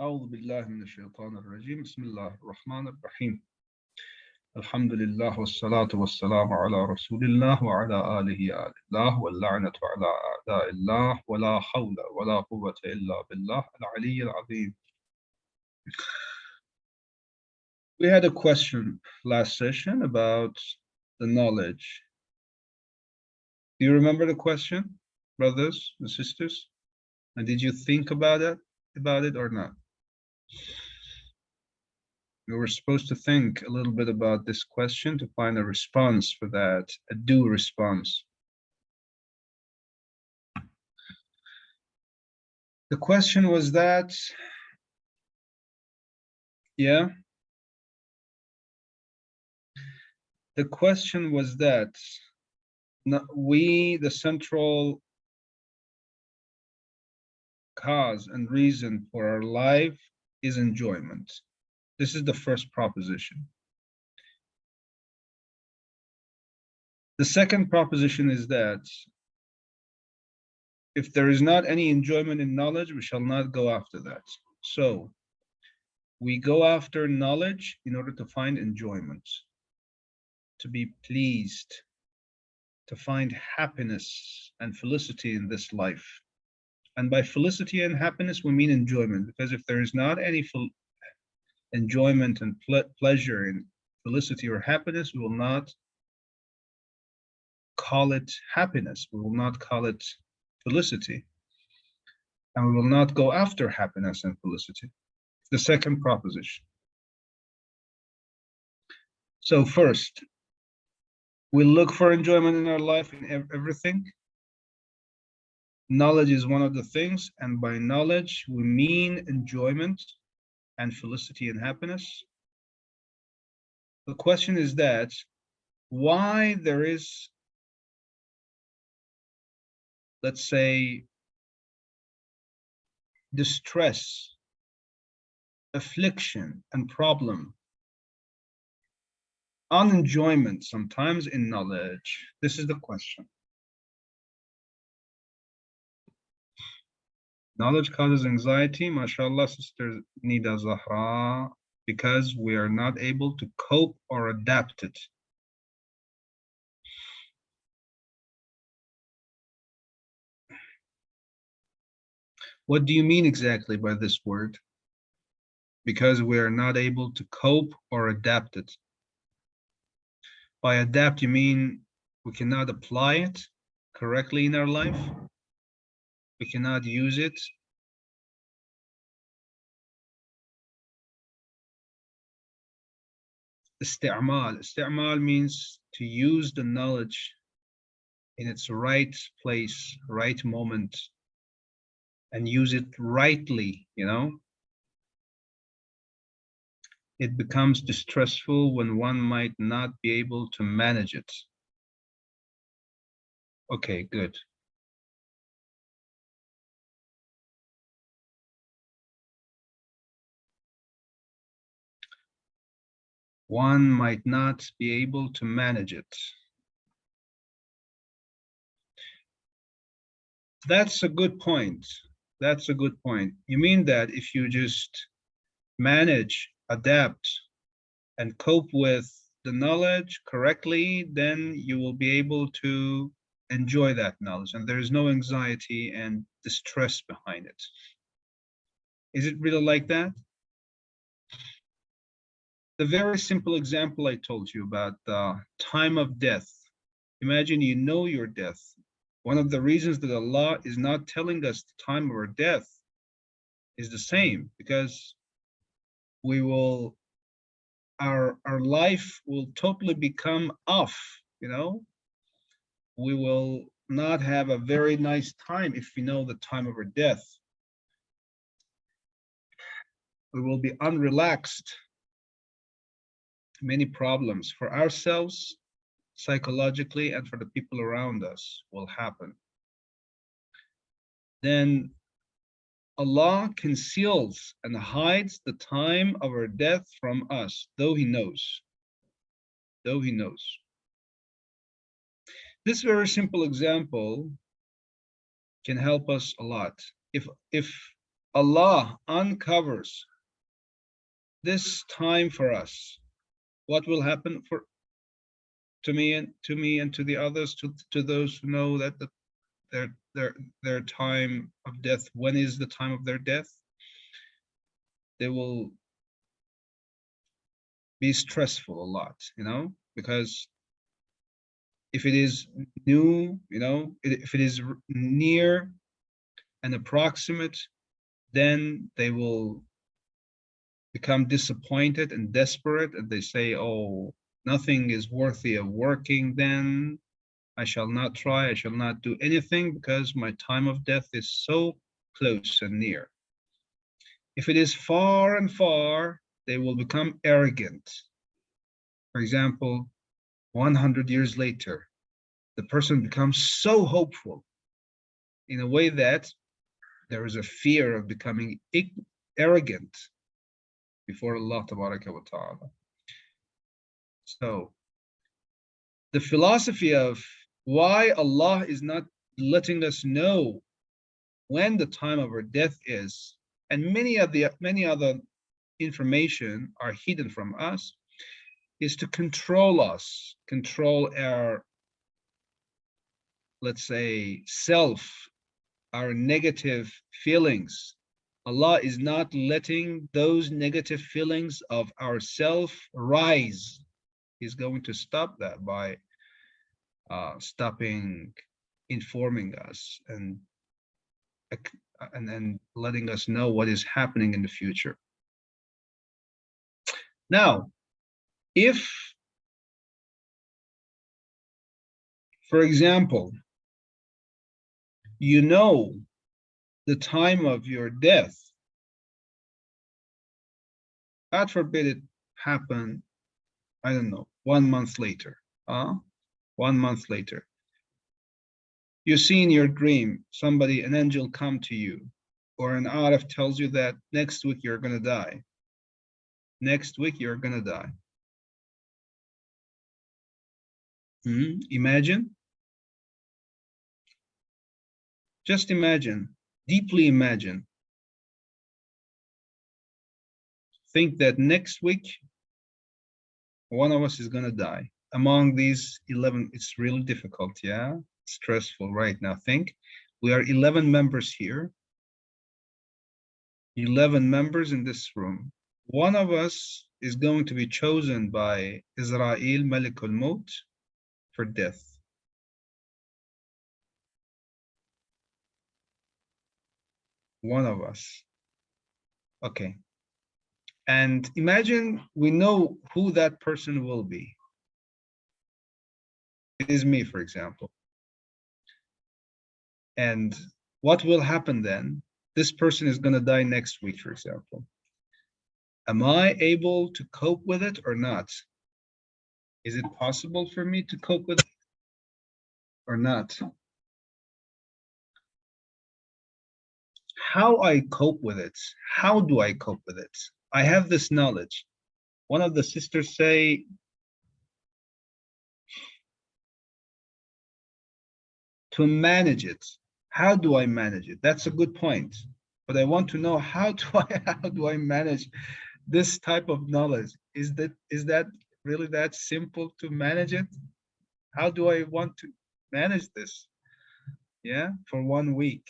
أعوذ بالله من الشيطان الرجيم بسم الله الرحمن الرحيم الحمد لله والصلاة والسلام على رسول الله وعلى آله آل الله واللعنة على أعداء الله ولا حول ولا قوة إلا بالله العلي العظيم. We had a question last session about the knowledge. Do you remember the question, brothers and sisters? And did you think about it or not? We were supposed to think a little bit about this question to find a response for that, a due response. The question was that, yeah, the question was that we, the central cause and reason for our life is enjoyment. This is the first proposition. The second proposition is that if there is not any enjoyment in knowledge, we shall not go after that. So we go after knowledge in order to find enjoyment, to be pleased, to find happiness and felicity in this life. And by felicity and happiness, we mean enjoyment, because if there is not any enjoyment and pleasure in felicity or happiness, we will not call it happiness. We will not call it felicity. And we will not go after happiness and felicity. The second proposition. So first, we look for enjoyment in our life in everything. Knowledge is one of the things, and by knowledge, we mean enjoyment and felicity and happiness. The question is that why there is, let's say, distress, affliction, and problem, unenjoyment sometimes in knowledge. This is the question. Knowledge causes anxiety, mashallah, Sister Nida Zahra, because we are not able to cope or adapt it. What do you mean exactly by this word? Because we are not able to cope or adapt it. By adapt, you mean we cannot apply it correctly in our life? We cannot use it? Isti'mal. Isti'mal means to use the knowledge in its right place, right moment, and use it rightly, you know? It becomes distressful when one might not be able to manage it. Okay, good. One might not be able to manage it. That's a good point. That's a good point. You mean that if you just manage, adapt, and cope with the knowledge correctly, then you will be able to enjoy that knowledge, and there is no anxiety and distress behind it. Is it really like that? The very simple example I told you about the time of death. Imagine you know your death. One of the reasons that Allah is not telling us the time of our death is the same, because our life will totally become off, you know? We will not have a very nice time if we know the time of our death. We will be unrelaxed. Many problems for ourselves, psychologically, and for the people around us will happen. Then Allah conceals and hides the time of our death from us, though He knows. Though He knows. This very simple example can help us a lot. If Allah uncovers this time for us, what will happen for to me and to the others, to those who know that their time of death, when is the time of their death, they will be stressful a lot, because if it is new, if it is near and approximate, then they will become disappointed and desperate, and they say, oh, nothing is worthy of working, then I shall not try, I shall not do anything, because my time of death is so close and near. If it is far and far, they will become arrogant. For example, 100 years later, the person becomes so hopeful in a way that there is a fear of becoming arrogant before Allah Tabaraka wa Ta'ala. So the philosophy of why Allah is not letting us know when the time of our death is, and many other information are hidden from us, is to control us, control our, let's say, self, our negative feelings. Allah is not letting those negative feelings of ourself rise. He's going to stop that by stopping informing us and letting us know what is happening in the future. Now, if, for example, you know the time of your death, God forbid it happen, I don't know, 1 month later, 1 month later, you see in your dream an angel come to you, or an arif tells you that next week you're going to die. Next week you're going to die. Imagine. Just imagine, deeply imagine. Think that next week, one of us is going to die. Among these 11, it's really difficult, yeah? Stressful right now. Think, we are 11 members here. 11 members in this room. One of us is going to be chosen by Israel Malik al-Maut for death. One of us. Okay. And imagine we know who that person will be. It is me, for example. And what will happen then? This person is going to die next week, for example. Am I able to cope with it or not? Is it possible for me to cope with it or not? How I cope with it? How do I cope with it? I have this knowledge. One of the sisters say, to manage it. How do I manage it? That's a good point. But I want to know, how do I manage this type of knowledge? Is that really that simple to manage it? How do I want to manage this? Yeah, for 1 week.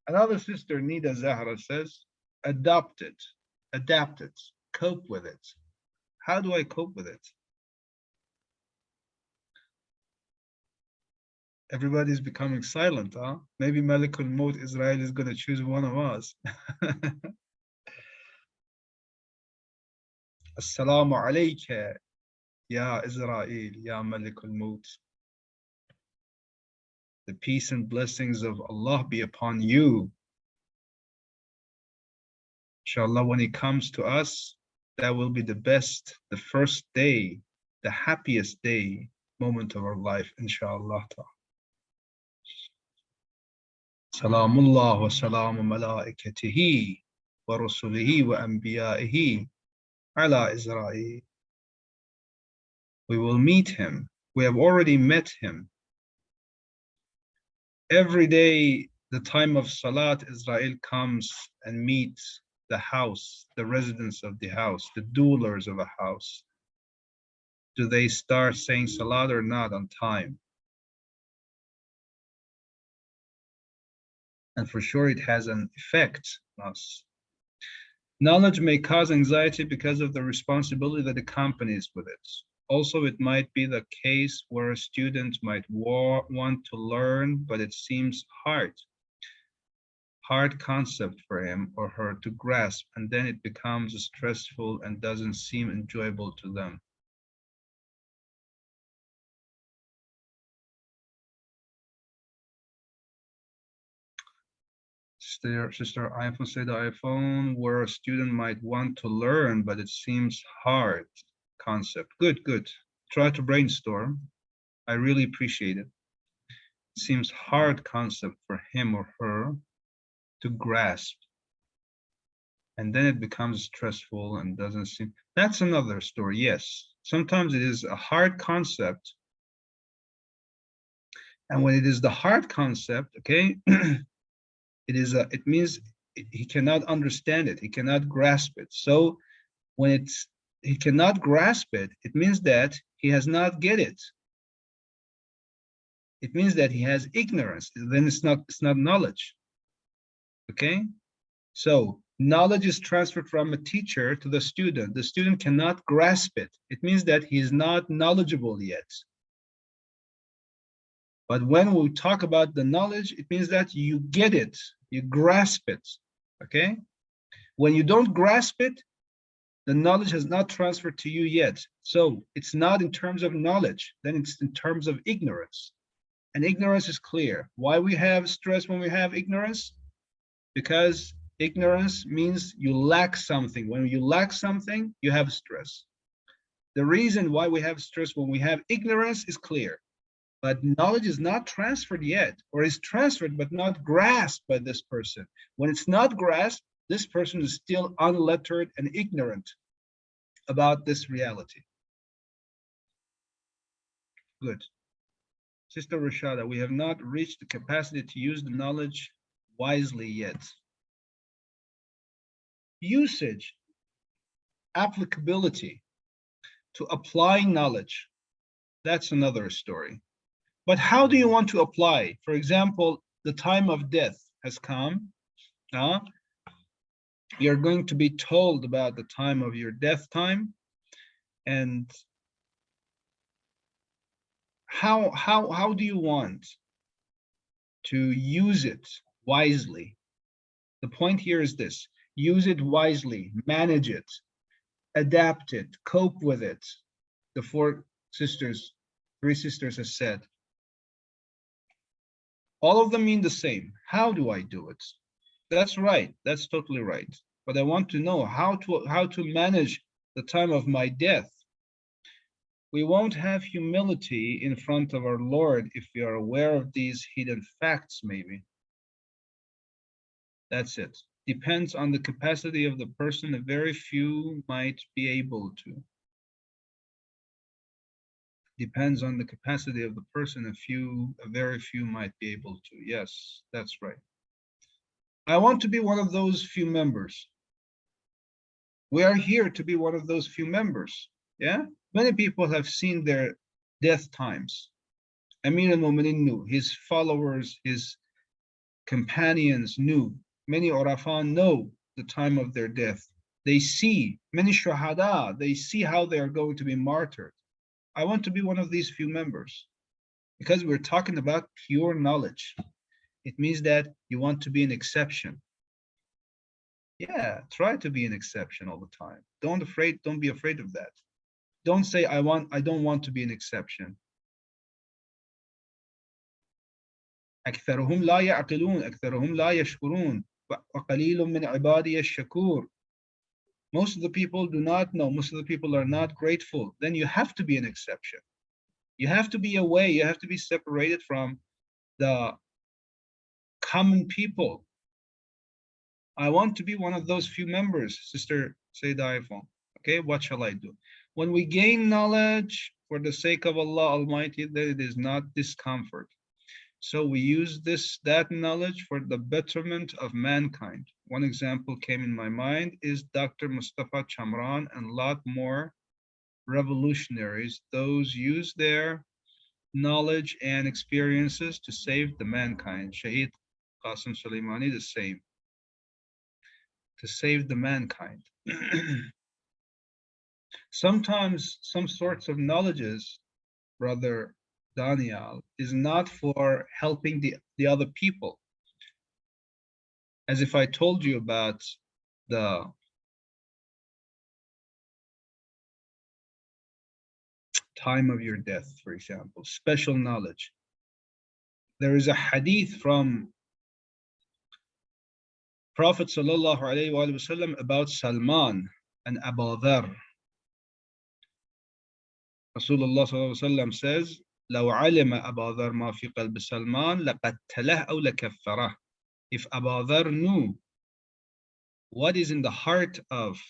Another sister, Nida Zahra, says, adapt it, cope with it. How do I cope with it? Everybody's becoming silent, huh? Maybe Malik al-Maut Israel is going to choose one of us. Assalamu alayka, ya Israel, ya Malik al-Maut. The peace and blessings of Allah be upon you. Inshallah, when it comes to us, that will be the best, the first day, the happiest day, moment of our life, inshallah. Salamullah wa salamu malaikatihi wa rusulihi wa anbiyaihi ala Israel. We will meet him. We have already met him. Every day the time of Salat, Israel comes and meets the house, the residents of the house, the dwellers of a house. Do they start saying Salat or not on time? And for sure it has an effect on us. Knowledge may cause anxiety because of the responsibility that accompanies with it. Also, it might be the case where a student might want to learn, but it seems hard concept for him or her to grasp, and then it becomes stressful and doesn't seem enjoyable to them. Sister iPhone said the iPhone where a student might want to learn, but it seems hard concept. Good. Try to brainstorm. I really appreciate it. It seems hard concept for him or her to grasp. And then it becomes stressful and doesn't seem, that's another story. Yes, sometimes it is a hard concept. And when it is the hard concept, okay, it means he cannot understand it. He cannot grasp it. So when he cannot grasp it, it means that he has not get it. It means that he has ignorance. Then it's not knowledge. Okay? So knowledge is transferred from a teacher to the student. The student cannot grasp it. It means that he is not knowledgeable yet. But when we talk about the knowledge, it means that you get it, you grasp it, okay? When you don't grasp it, the knowledge has not transferred to you yet. So it's not in terms of knowledge, then it's in terms of ignorance. And ignorance is clear. Why we have stress when we have ignorance? Because ignorance means you lack something. When you lack something, you have stress. The reason why we have stress when we have ignorance is clear. But knowledge is not transferred yet, or is transferred but not grasped by this person. When it's not grasped, this person is still unlettered and ignorant about this reality. Good. Sister Rashada, we have not reached the capacity to use the knowledge wisely yet. Usage, applicability, to apply knowledge, that's another story. But how do you want to apply? For example, the time of death has come. You're going to be told about the time of your death time. And how do you want to use it wisely? The point here is this: use it wisely, manage it, adapt it, cope with it. The three sisters have said. All of them mean the same. How do I do it? That's right. That's totally right. But I want to know how to manage the time of my death. We won't have humility in front of our Lord if we are aware of these hidden facts, maybe. That's it. Depends on the capacity of the person. A very few might be able to. Depends on the capacity of the person. A very few might be able to. Yes, that's right. I want to be one of those few members. We are here to be one of those few members. Yeah, many people have seen their death times. Amir al-Mu'minin knew, his followers, his companions knew. Many Urafan know the time of their death. They see many shuhada, they see how they are going to be martyred. I want to be one of these few members because we're talking about pure knowledge. It means that you want to be an exception. Yeah, try to be an exception all the time. Don't be afraid of that. Don't say I don't want to be an exception. أكثرهم لا يعقلون أكثرهم لا يشكرون وقليل من عبادي الشكور. Most of the people do not know. Most of the people are not grateful. Then you have to be an exception. You have to be away. You have to be separated from the common people. I want to be one of those few members, Sister Sayyidah iPhone. Okay, what shall I do? When we gain knowledge for the sake of Allah Almighty, then it is not discomfort. So we use that knowledge for the betterment of mankind. One example came in my mind is Dr. Mustafa Chamran and a lot more revolutionaries. Those use their knowledge and experiences to save the mankind. Shaheed Qasim Soleimani, the same, to save the mankind. Sometimes some sorts of knowledges, brother Daniel, is not for helping the other people. As if I told you about the time of your death, for example, special knowledge. There is a hadith from Prophet sallallahu alaihi wasallam about Salman and Abu Dharr. Rasulullah sallallahu alaihi wasallam says, لو علم أبا ذر ما في قلب سلمان لقتله أو لكفره. If Abu Dharr knew what is in the heart of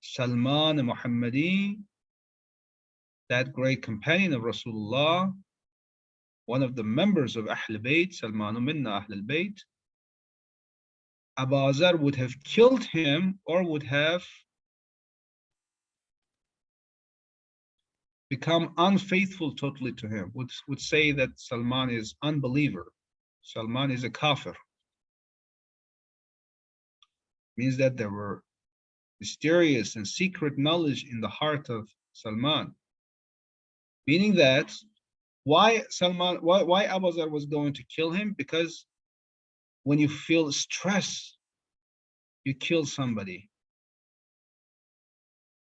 Salman Muhammadi, that great companion of Rasulullah, one of the members of Ahl Bayt, Salman minna Ahl Bayt, Abu Dharr would have killed him or would have become unfaithful totally to him, would say that Salman is unbeliever. Salman is a kafir. Means that there were mysterious and secret knowledge in the heart of Salman. Meaning that why Abu Dharr was going to kill him? Because when you feel stress, you kill somebody.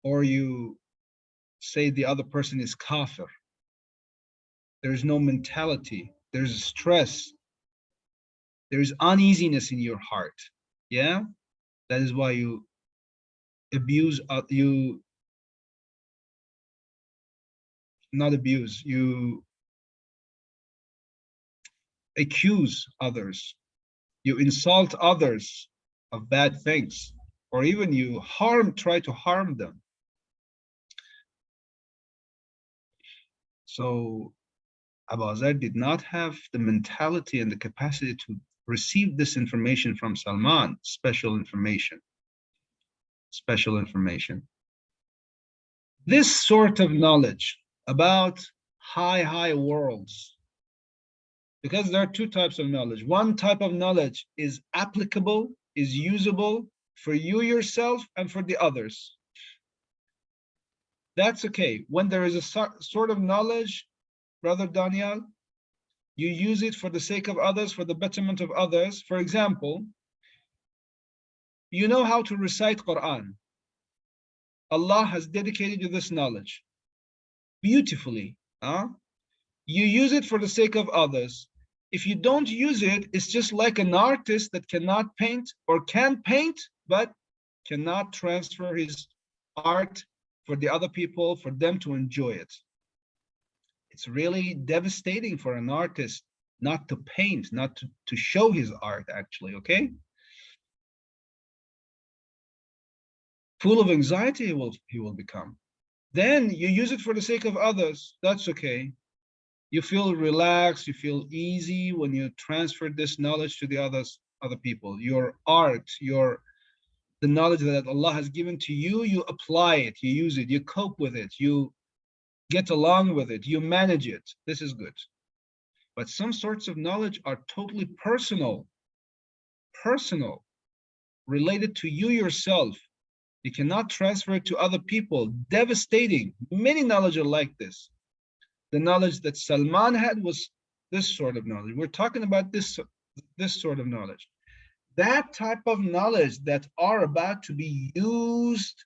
Or you say the other person is kafir. There's no mentality. There's stress. There's uneasiness in your heart. Yeah? That is why you abuse, you accuse others. You insult others of bad things. Or even you try to harm them. So Abu Dharr did not have the mentality and the capacity to receive this information from Salman, special information. Special information. This sort of knowledge about high worlds, because there are two types of knowledge. One type of knowledge is applicable, is usable for you yourself and for the others. That's okay. When there is a sort of knowledge, Brother Daniel, you use it for the sake of others, for the betterment of others. For example, you know how to recite Quran. Allah has dedicated you this knowledge beautifully. You use it for the sake of others. If you don't use it, it's just like an artist that cannot paint or can paint, but cannot transfer his art for the other people, for them to enjoy it. It's really devastating for an artist not to paint, not to show his art, actually, okay? Full of anxiety he will become. Then you use it for the sake of others, that's okay. You feel relaxed, you feel easy when you transfer this knowledge to the other people. Your art, the knowledge that Allah has given to you, you apply it, you use it, you cope with it, you get along with it, you manage it. This is good. But some sorts of knowledge are totally personal, related to you yourself. You cannot transfer it to other people. Devastating. Many knowledge are like this. The knowledge that Salman had was this sort of knowledge. We're talking about this sort of knowledge. That type of knowledge that are about to be used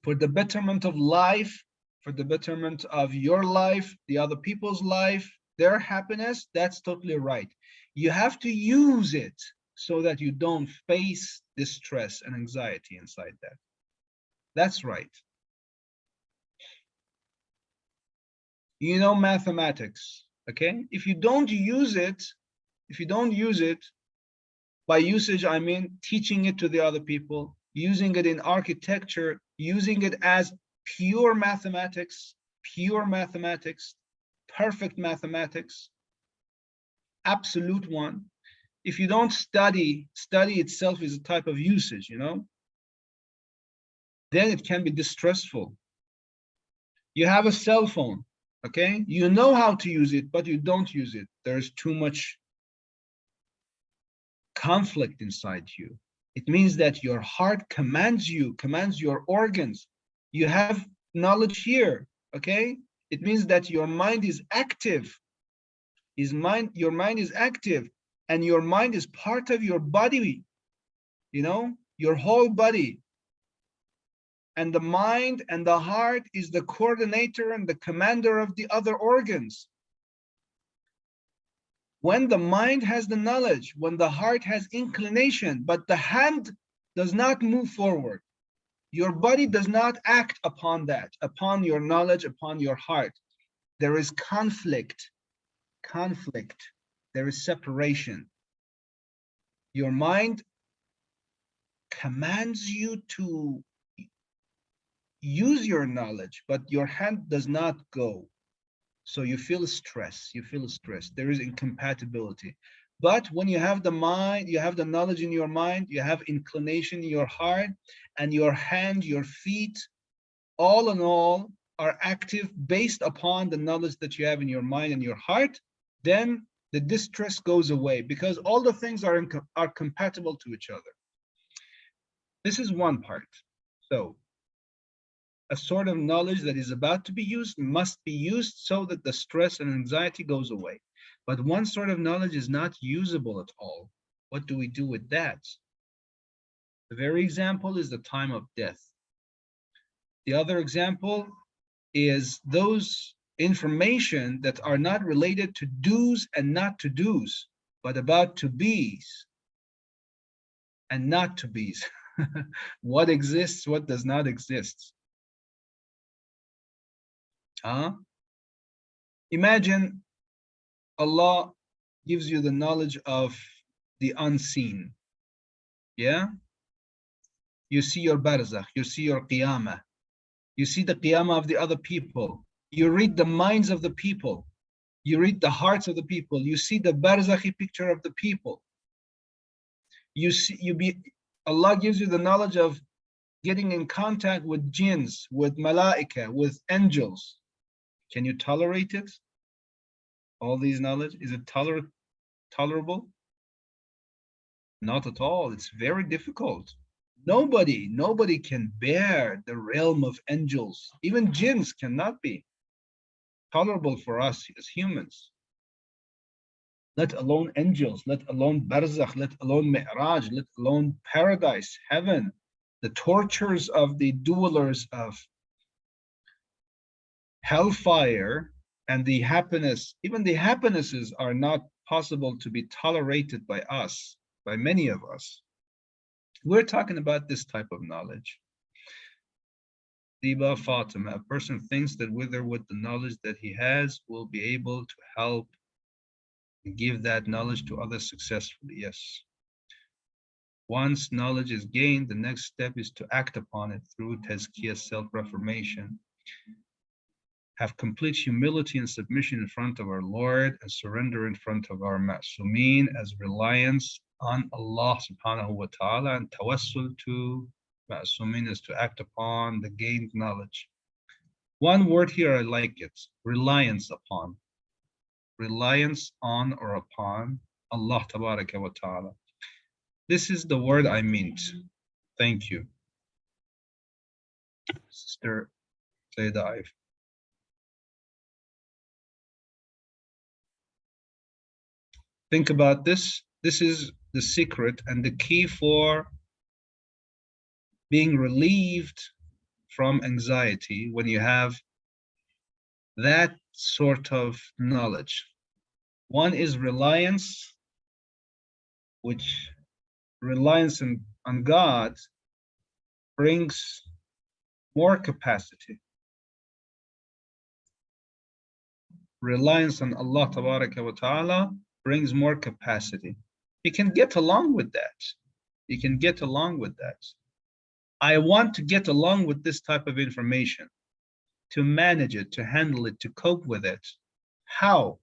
for the betterment of life, for the betterment of your life, the other people's life, their happiness, that's totally right. You have to use it so that you don't face distress and anxiety inside that. That's right. You know mathematics, okay? If you don't use it, by usage, I mean teaching it to the other people, using it in architecture, using it as pure mathematics, perfect mathematics, absolute one. If you don't study itself is a type of usage, then it can be distressful. You have a cell phone, okay? You know how to use it, but you don't use it. There's too much conflict inside you. It means that your heart commands you, commands your organs. You have knowledge here, okay? It means that your mind is active. Your mind is active, and your mind is part of your body, your whole body. And the mind and the heart is the coordinator and the commander of the other organs. When the mind has the knowledge, when the heart has inclination, but the hand does not move forward, your body does not act upon that, upon your knowledge, upon your heart. There is conflict. There is separation. Your mind commands you to use your knowledge, but your hand does not go. So you feel stress. There is incompatibility. But when you have the mind, you have the knowledge in your mind, you have inclination in your heart, and your hand, your feet, all in all, are active based upon the knowledge that you have in your mind and your heart, then the distress goes away, because all the things are compatible to each other. This is one part. So a sort of knowledge that is about to be used must be used so that the stress and anxiety goes away. But one sort of knowledge is not usable at all. What do we do with that? The very example is the time of death. The other example is those information that are not related to do's and not to do's, but about to be's and not to be's. What exists, what does not exist. Imagine Allah gives you the knowledge of the unseen. Yeah? You see your barzakh, you see your qiyamah, you see the qiyamah of the other people, you read the minds of the people, you read the hearts of the people, you see the barzakhi picture of the people. Allah gives you the knowledge of getting in contact with jinns, with malaika, with angels. Can you tolerate it? All these knowledge, is it tolerable? Not at all. It's very difficult. Nobody can bear the realm of angels. Even jinns cannot be tolerable for us as humans. Let alone angels, let alone barzakh, let alone mi'raj, let alone paradise, heaven, the tortures of the dwellers of hellfire, and the happiness. Even the happinesses are not possible to be tolerated by us, by many of us. We're talking about this type of knowledge. Diba Fatima, a person thinks that with the knowledge that he has will be able to help and give that knowledge to others successfully. Yes. Once knowledge is gained, the next step is to act upon it through tazkiyah, self-reformation. Have complete humility and submission in front of our Lord, and surrender in front of our ma'sumin as reliance on Allah subhanahu wa ta'ala, and tawassul to ma'sumin is to act upon the gained knowledge. One word here, I like it, reliance upon. Reliance on or upon Allah tabaraka wa ta'ala. This is the word I meant. Thank you. Sister Sayyidah Aif. Think about this. This is the secret and the key for being relieved from anxiety when you have that sort of knowledge. One is reliance, which reliance on God brings more capacity. Reliance on Allah tabaraka wa ta'ala brings more capacity. You can get along with that. You can get along with that. I want to get along with this type of information, to manage it, to handle it, to cope with it. How?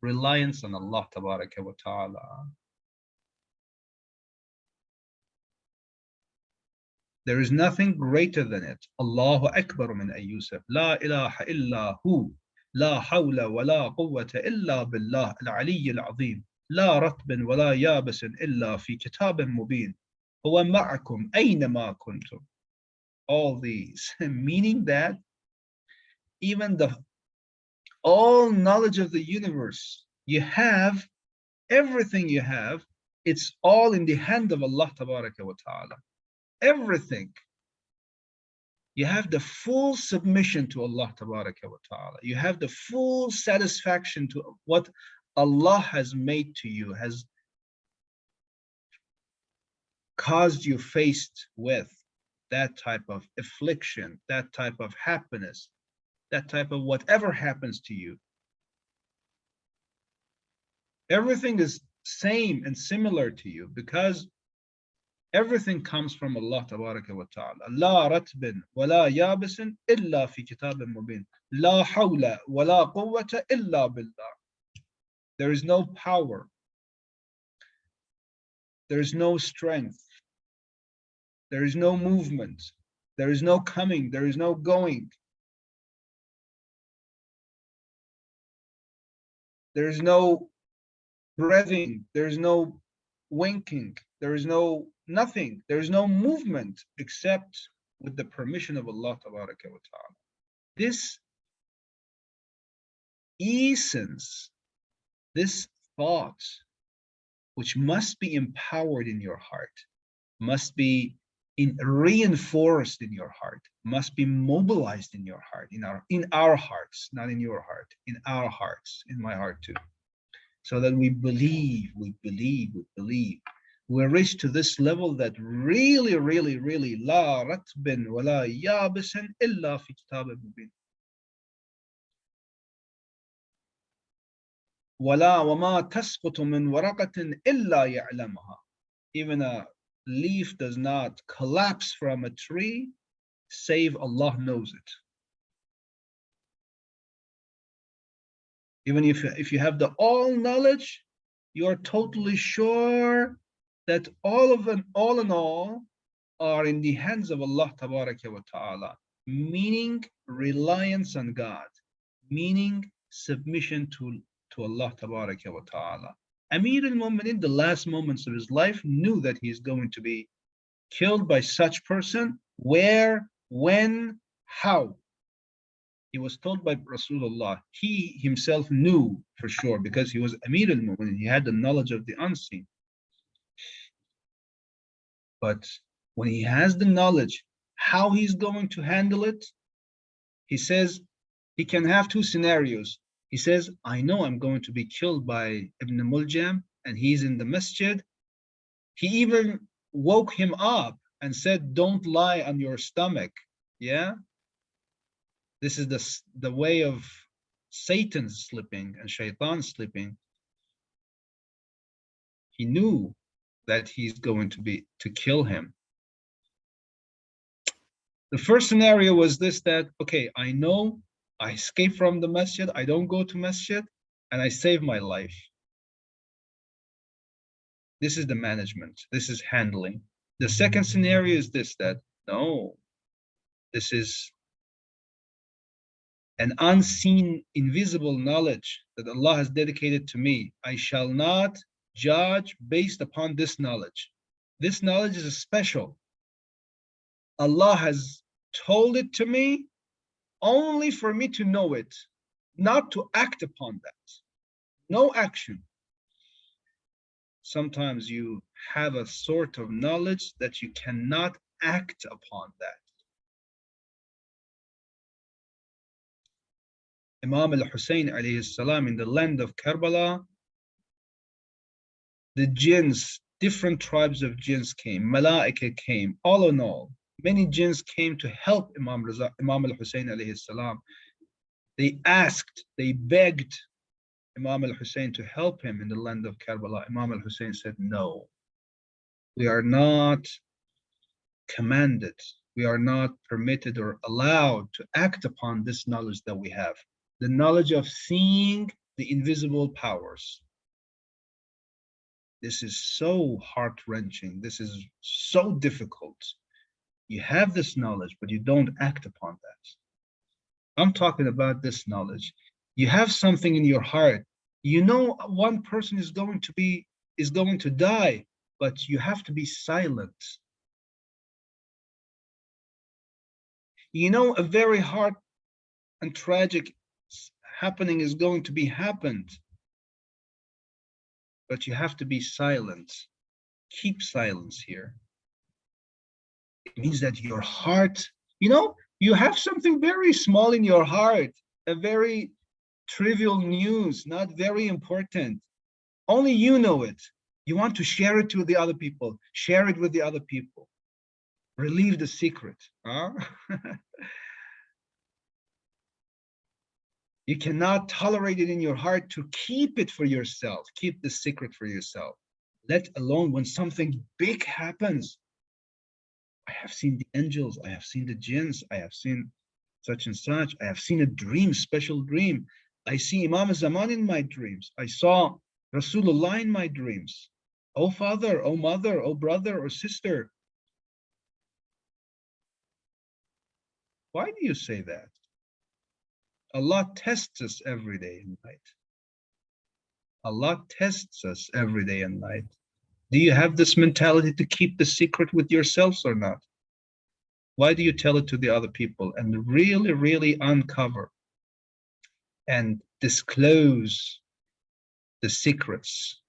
Reliance on Allah tabaraka wa ta'ala. There is nothing greater than it. Allahu Akbar min Yusuf. La ilaha illa hu. La hawla wa la quwwata illa billah al-ali al-azim. La ratbin wa la yabisin illa fi kitabin mubin. Huwa ma'akum aynama kuntum. All these, meaning that even the all knowledge of the universe, you have everything you have, it's all in the hand of Allah tabaraka wa ta'ala. Everything. You have the full submission to Allah tabaraka wa ta'ala. You have the full satisfaction to what Allah has made to you, has caused you faced with that type of affliction, that type of happiness, that type of whatever happens to you. Everything is same and similar to you because everything comes from Allah tabaraka wa ta'ala. La ratbin wa la yabisin illa fi kitabin mubin. La hawla wa la quwwata illa billah. There is no power. There is no strength. There is no movement. There is no coming. There is no going. There is no breathing. There is no winking. There is no nothing. There is no movement except with the permission of Allah tabaraka wa ta'ala. This essence, this thought, which must be empowered in your heart, must be reinforced in your heart, must be mobilized in your heart, in our hearts, not in your heart, in our hearts, in my heart too. So that we believe. We reach to this level that really, la ratbin wa la yabisin illa fi kitabin mubin. Wala wa ma tasqutu min waraqatin illa ya'lamaha. Even a leaf does not collapse from a tree, save Allah knows it. Even if you have the all knowledge, you are totally sure that all in all are in the hands of Allah tabaraka wa ta'ala, meaning reliance on God, meaning submission to Allah tabaraka wa ta'ala. Amir al-Mu'minin, the last moments of his life, knew that he is going to be killed by such person. Where, when, how? He was told by Rasulullah. He himself knew for sure because he was Amir al-Mu'minin. He had the knowledge of the unseen. But when he has the knowledge how he's going to handle it, he says he can have two scenarios. He says, I know I'm going to be killed by Ibn Muljam and he's in the masjid. He even woke him up and said, don't lie on your stomach. Yeah. This is the way of Satan sleeping and Shaitan sleeping. He knew that he's going to kill him. The first scenario was this, that, okay, I know I escape from the masjid, I don't go to masjid, and I save my life. This is the management. This is handling. The second scenario is this, that no, this is an unseen, invisible knowledge that Allah has dedicated to me. I shall not judge based upon this knowledge. This knowledge is special. Allah has told it to me only for me to know it, not to act upon that. No action. Sometimes you have a sort of knowledge that you cannot act upon that. Imam al-Hussein alayhi salam, in the land of Karbala, the jinns, different tribes of jinns came, malaika came, all in all, many jinns came to help Imam al-Hussein alayhi salam. They asked, they begged Imam al-Hussein to help him in the land of Karbala. Imam al-Hussein said, no, we are not commanded, we are not permitted or allowed to act upon this knowledge that we have. the knowledge of seeing the invisible powers. This is so heart-wrenching. This is so difficult. You have this knowledge, but you don't act upon that. I'm talking about this knowledge. You have something in your heart. You know one person is going to die, but you have to be silent. You know a very hard and tragic happening is going to be happened, but you have to be silent. Keep silence here. It means that your heart, you have something very small in your heart, a very trivial news, not very important. Only you know it. You want to share it with the other people. Share it with the other people. Relieve the secret. Huh? You cannot tolerate it in your heart to keep it for yourself. Keep the secret for yourself. Let alone when something big happens. I have seen the angels. I have seen the jinns. I have seen such and such. I have seen a dream, special dream. I see Imam Zaman in my dreams. I saw Rasulullah in my dreams. Oh father, oh mother, oh brother or sister. Why do you say that? Allah tests us every day and night. Allah tests us every day and night. Do you have this mentality to keep the secret with yourselves or not? Why do you tell it to the other people and really, really uncover and disclose the secrets?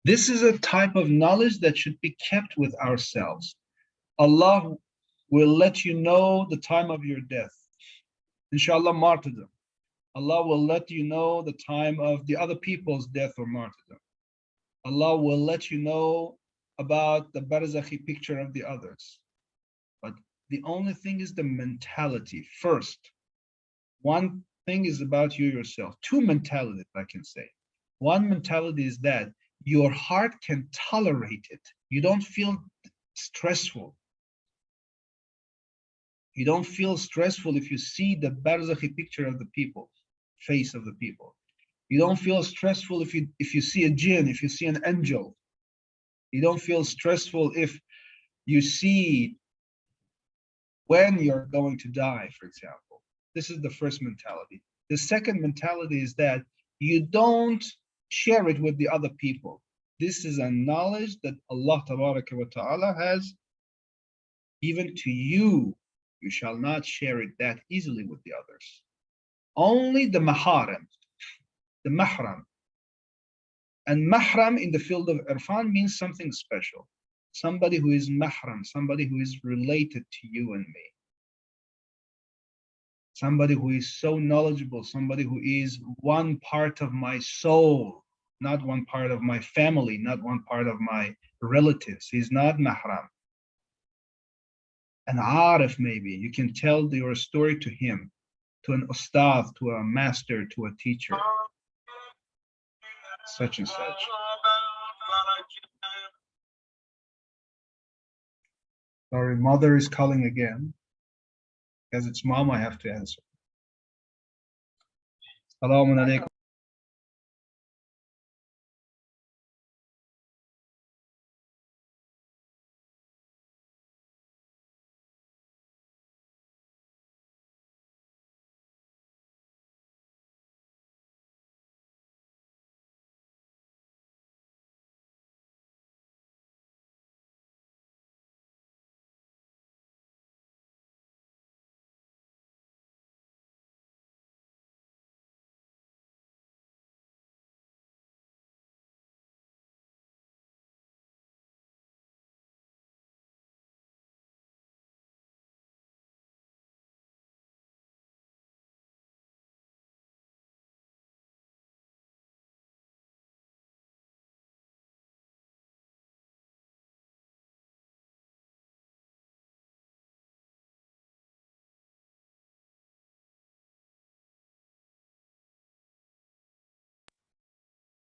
This is a type of knowledge that should be kept with ourselves. Allah will let you know the time of your death. Inshallah, martyrdom. Allah will let you know the time of the other people's death or martyrdom. Allah will let you know about the barzakhi picture of the others. But the only thing is the mentality. First, one thing is about you yourself. Two mentalities, I can say. One mentality is that your heart can tolerate it. You don't feel stressful. You don't feel stressful if you see the barzakhi picture of the people, face of the people. You don't feel stressful if you see a jinn, if you see an angel. You don't feel stressful if you see when you're going to die, for example. This is the first mentality. The second mentality is that you don't share it with the other people. This is a knowledge that Allah Tabaraka wa Ta'ala has given to you. You shall not share it that easily with the others. Only the maharam, the mahram. And mahram in the field of irfan means something special. Somebody who is mahram, somebody who is related to you and me. Somebody who is so knowledgeable, somebody who is one part of my soul, not one part of my family, not one part of my relatives. He's not mahram. An arif maybe, you can tell your story to him, to an ustad, to a master, to a teacher, such and such. Sorry, mother is calling again. As it's mom, I have to answer. Assalamu alaikum.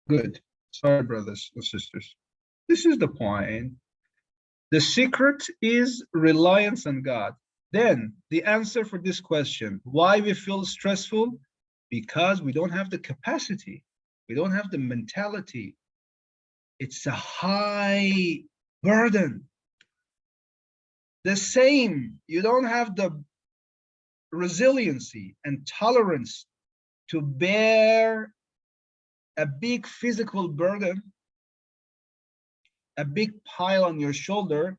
Good. Sorry, brothers and sisters. This is the point. The secret is reliance on God. Then the answer for this question, why we feel stressful? Because we don't have the capacity. We don't have the mentality. It's a high burden. The same, you don't have the resiliency and tolerance to bear a big physical burden, a big pile on your shoulder.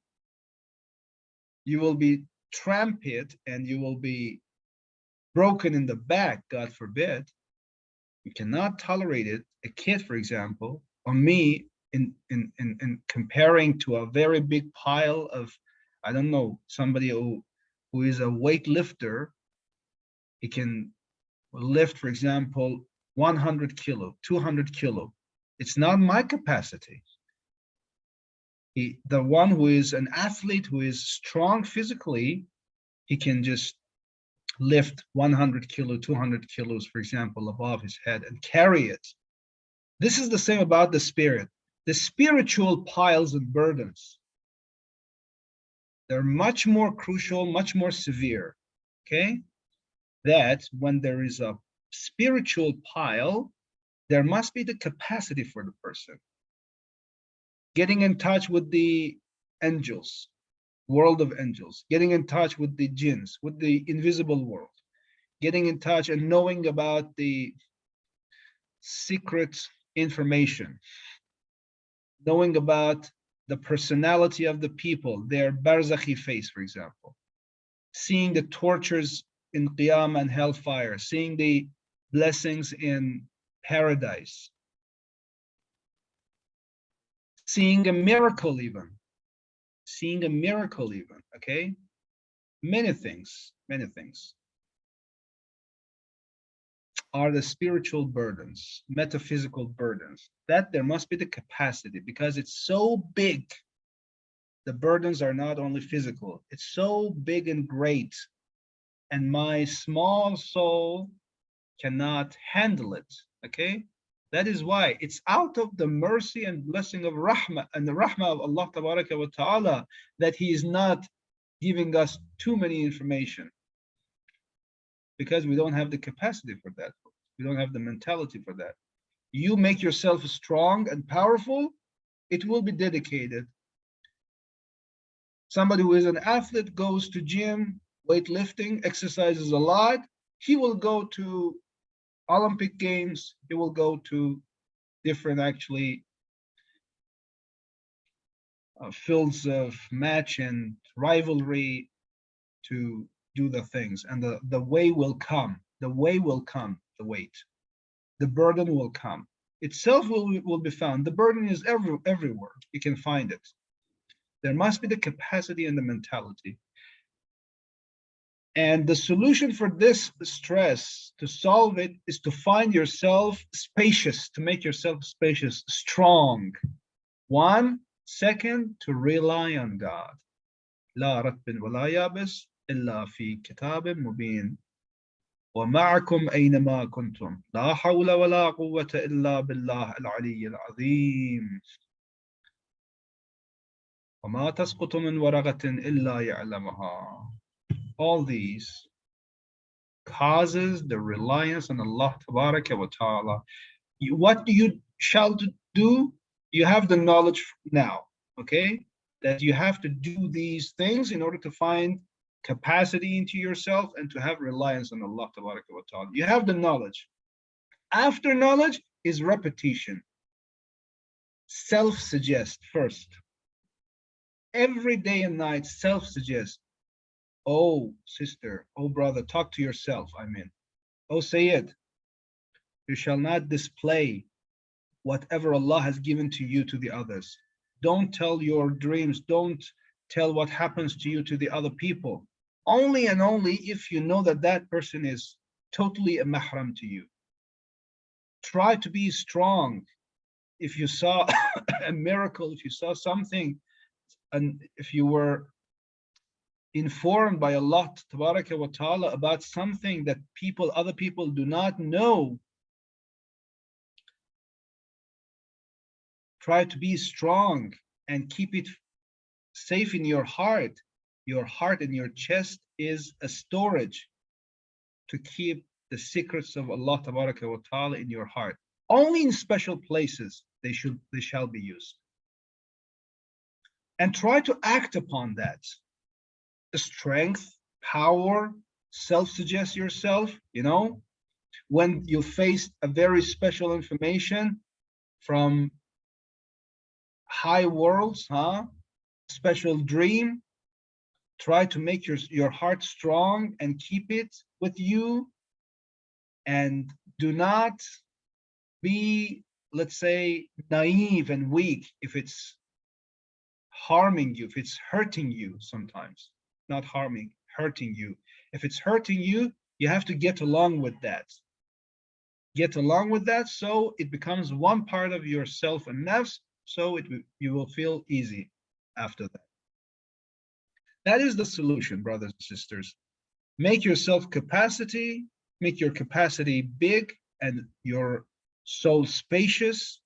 You will be trampled and you will be broken in the back, God forbid. You cannot tolerate it. A kid, for example, or me, in comparing to a very big pile of, I don't know, somebody who is a weightlifter, he can lift, for example, 100 kilo, 200 kilo. It's not my capacity. The one who is an athlete, who is strong physically, he can just lift 100 kilo, 200 kilos, for example, above his head and carry it. This is the same about the spirit. The spiritual piles and burdens, they're much more crucial, much more severe, okay? That when there is a spiritual pile, there must be the capacity for the person. Getting in touch with the angels, world of angels, getting in touch with the jinns, with the invisible world, getting in touch and knowing about the secret information, knowing about the personality of the people, their barzakhi face, for example, seeing the tortures in Qiyamah and hellfire, seeing the blessings in paradise, seeing a miracle even, okay? Many things are the spiritual burdens, metaphysical burdens, that there must be the capacity, because it's so big. The burdens are not only physical, it's so big and great, and my small soul cannot handle it, okay? That is why it's out of the mercy and blessing of rahmah and the rahmah of Allah tabaraka wa ta'ala that He is not giving us too many information, because we don't have the capacity for that. We don't have the mentality for that. You make yourself strong and powerful, it will be dedicated. Somebody who is an athlete goes to gym, weightlifting, exercises a lot, he will go to Olympic Games, he will go to different actually fields of match and rivalry to do the things, and the way will come, the weight, the burden will come, itself will be found. The burden is everywhere, you can find it. There must be the capacity and the mentality. And the solution for this stress, to solve it, is to find yourself spacious, to make yourself spacious, strong. One, second, to rely on God. لا رتب ولا يابس إلا في كتاب مبين ومعكم أينما كنتم لا حول ولا قوة إلا بالله العلي العظيم وما تسقط من ورقة إلا يعلمها. All these causes the reliance on Allah tabaraka wa ta'ala. What you shall do, you have the knowledge now, okay? That you have to do these things in order to find capacity into yourself and to have reliance on Allah tabaraka wa ta'ala. You have the knowledge. After knowledge is repetition. Self-suggest first. Every day and night, self-suggest. Oh, sister, oh, brother, talk to yourself, I mean. Oh, Sayyid, you shall not display whatever Allah has given to you to the others. Don't tell your dreams. Don't tell what happens to you to the other people. Only and only if you know that that person is totally a mahram to you. Try to be strong. If you saw a miracle, if you saw something, and if you were informed by Allah tabaraka wa ta'ala about something that other people do not know, try to be strong and keep it safe in your heart. Your heart and your chest is a storage to keep the secrets of Allah Tabaraka wa Ta'ala in your heart. Only in special places they shall be used. And try to act upon that. The strength, power, self-suggest yourself, when you face a very special information from high worlds, special dream, try to make your heart strong and keep it with you, and do not be, let's say, naive and weak if it's harming you, if it's hurting you sometimes. Not harming, hurting you. If it's hurting you, you have to get along with that. Get along with that so it becomes one part of yourself and nafs, so you will feel easy after that. That is the solution, brothers and sisters. Make yourself capacity, make your capacity big and your soul spacious,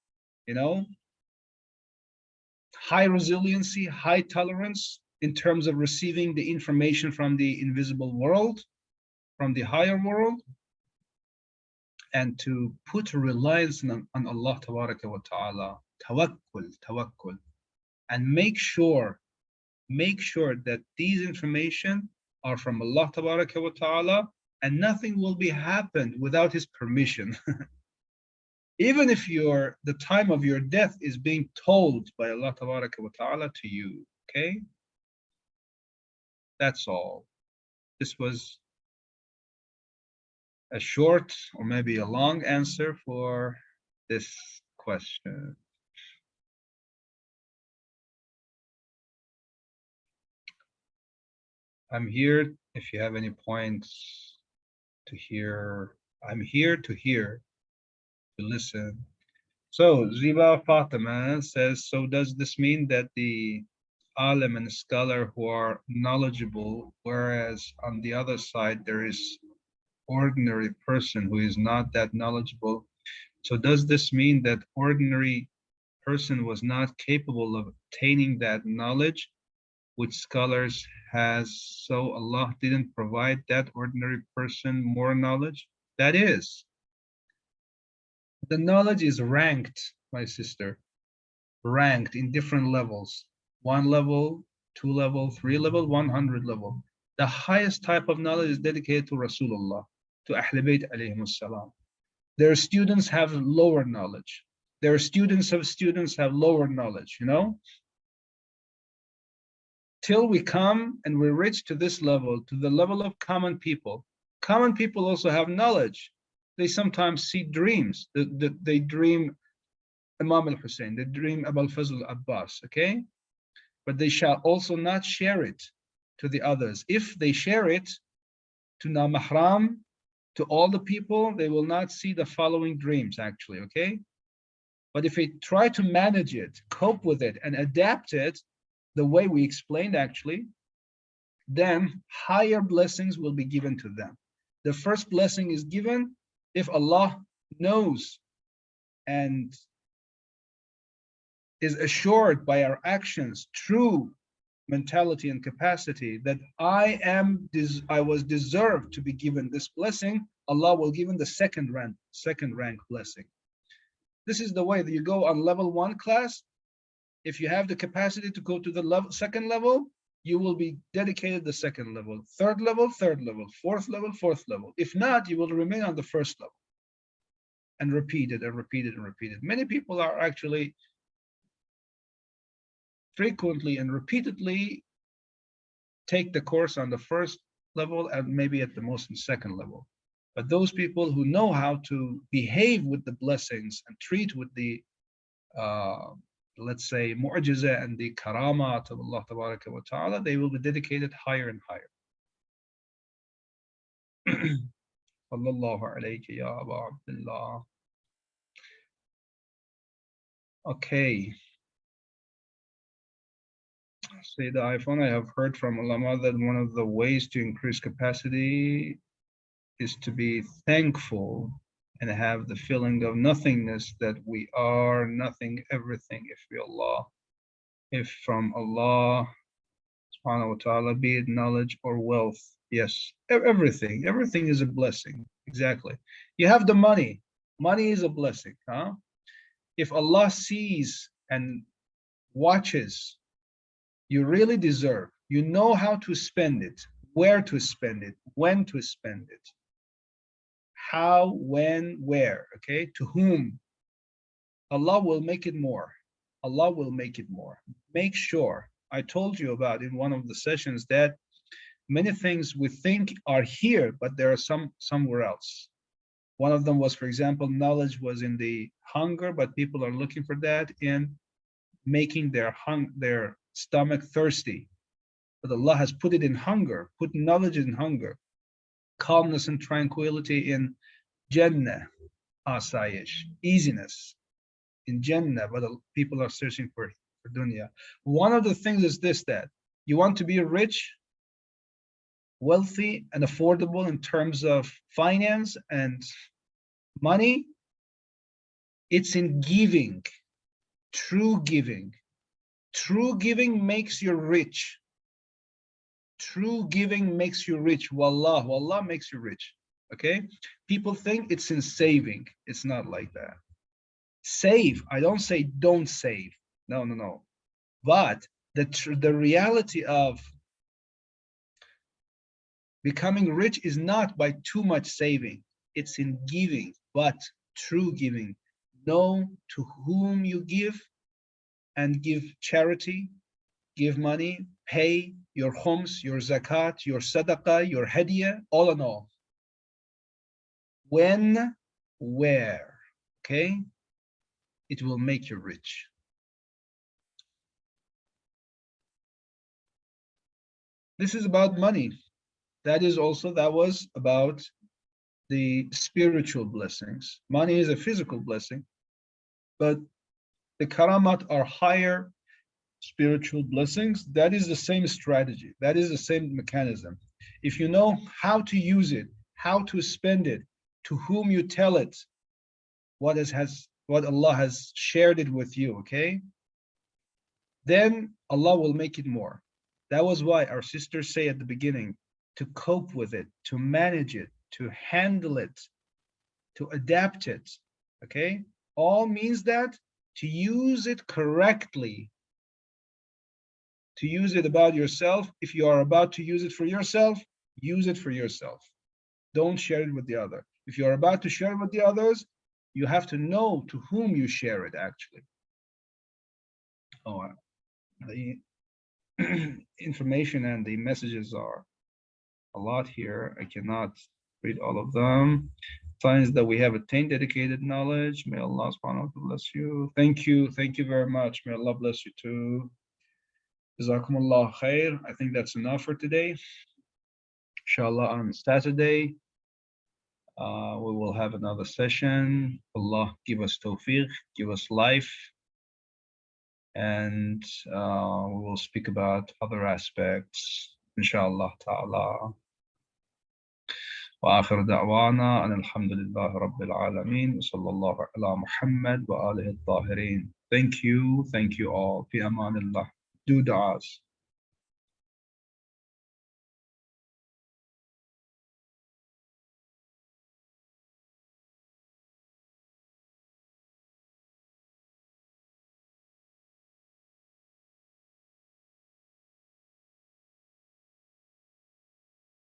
high resiliency, high tolerance in terms of receiving the information from the invisible world, from the higher world, and to put reliance on Allah Tabaraka wa Ta'ala, tawakkul, and make sure that these information are from Allah Tabaraka wa Ta'ala, and nothing will be happened without his permission. Even if the time of your death is being told by Allah Tabaraka wa Ta'ala to you, okay? That's all. This was a short or maybe a long answer for this question. I'm here if you have any points to hear. I'm here to hear, to listen. So Ziba Fatima says, so does this mean that the alim and scholar who are knowledgeable, whereas on the other side there is ordinary person who is not that knowledgeable? So does this mean that ordinary person was not capable of attaining that knowledge which scholars has, so Allah didn't provide that ordinary person more knowledge? That is, the knowledge is ranked, my sister, ranked in different levels. 1 level, 2 level, 3 level, 100 level. The highest type of knowledge is dedicated to Rasulullah, to Ahl Bayt alayhim salam. Their students have lower knowledge. Their students have lower knowledge, till we come and we reach to this level, to the level of common people. Common people also have knowledge. They sometimes see dreams. They dream Imam al-Hussein, they dream Abul Fazl Abbas, okay? But they shall also not share it to the others. If they share it to Mahram, to all the people, they will not see the following dreams actually, okay? But if they try to manage it, cope with it, and adapt it the way we explained actually, then higher blessings will be given to them. The first blessing is given if Allah knows and is assured by our actions, true mentality and capacity, that I was deserved to be given this blessing, Allah will give him the second rank blessing. This is the way that you go on level 1 class. If you have the capacity to go to the second level, you will be dedicated the second level, third level, fourth level, fourth level. If not, you will remain on the first level and repeat it and repeat it and repeat it. Many people are actually frequently and repeatedly take the course on the first level and maybe at the most in second level. But those people who know how to behave with the blessings and treat with the let's say mu'jiza and the karamat of Allah Tabaraka wa Ta'ala, they will be dedicated higher and higher. Sallallahu alayhi ya Abu Abdullah. Okay. Say the iPhone, I have heard from ulama that one of the ways to increase capacity is to be thankful and have the feeling of nothingness, that we are nothing, everything, if from Allah subhanahu wa ta'ala, be it knowledge or wealth. Yes, everything is a blessing. Exactly. You have the money. Money is a blessing, huh? If Allah sees and watches, you really deserve. You know how to spend it, where to spend it, when to spend it, how, when, where, okay? To whom? Allah will make it more. Allah will make it more. Make sure. I told you about in one of the sessions that many things we think are here, but there are some somewhere else. One of them was, for example, knowledge was in the hunger, but people are looking for that in making their stomach thirsty. But Allah has put it in hunger, put knowledge in hunger, calmness and tranquility in Jannah, asayish, easiness in Jannah, but people are searching for dunya. One of the things is this, that you want to be rich, wealthy, and affordable in terms of finance and money. It's in giving, true giving. True giving makes you rich. True giving makes you rich. Wallah, wallah makes you rich. Okay? People think it's in saving. It's not like that. Save. I don't say don't save. No, no, no. But the reality of becoming rich is not by too much saving. It's in giving, but true giving. Know to whom you give, and give charity, give money, pay your khums, your zakat, your sadaqah, your hadiyah, all in all. When, where, okay? It will make you rich. This is about money. That was about the spiritual blessings. Money is a physical blessing, but the karamat are higher spiritual blessings. That is the same strategy. That is the same mechanism. If you know how to use it, how to spend it, to whom you tell it, what Allah has shared it with you, okay? Then Allah will make it more. That was why our sisters say at the beginning, to cope with it, to manage it, to handle it, to adapt it, okay? All means that to use it correctly, to use it about yourself. If you are about to use it for yourself, use it for yourself. Don't share it with the other. If you are about to share it with the others, you have to know to whom you share it, actually. Oh, the information and the messages are a lot here. I cannot read all of them. Signs that we have attained dedicated knowledge. May Allah subhanahu wa ta'ala bless you. Thank you. Thank you very much. May Allah bless you too. Jazakumullah khair. I think that's enough for today. Inshallah, on Saturday, we will have another session. Allah give us tawfiq, give us life, and we will speak about other aspects, inshallah ta'ala. وآخر دعوانا أن الحمد لله رب العالمين وصلى الله على محمد وآله الطاهرين. Thank you all. في أمان الله. Do du'as.